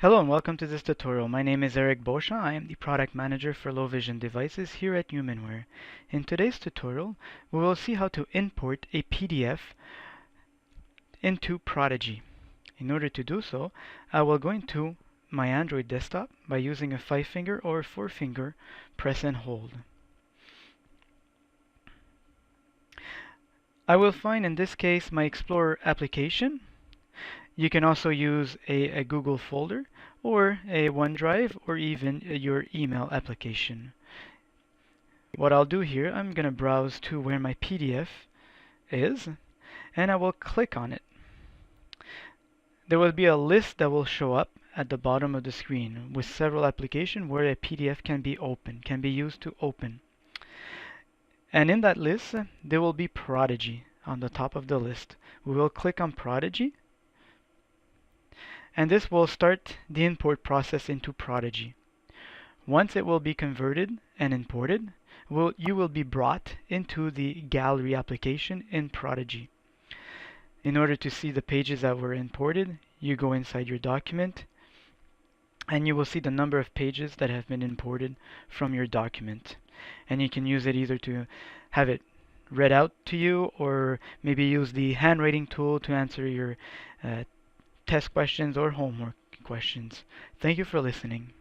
Hello and welcome to this tutorial. My name is Eric Bosha. I am the product manager for low vision devices here at HumanWare. In today's tutorial, we will see how to import a PDF into Prodigi. In order to do so, I will go into my Android desktop by using a 5-finger or 4-finger press and hold. I will find in this case my Explorer application. You can also use a Google folder or a OneDrive or even your email application. What I'll do here, I'm going to browse to where my PDF is and I will click on it. There will be a list that will show up at the bottom of the screen with several applications where a PDF can be used to open. And in that list, there will be Prodigi on the top of the list. We will click on Prodigi and this will start the import process into Prodigi. Once it will be converted and imported, you will be brought into the gallery application in Prodigi. In order to see the pages that were imported, you go inside your document and you will see the number of pages that have been imported from your document. And you can use it either to have it read out to you or maybe use the handwriting tool to answer your test questions or homework questions. Thank you for listening.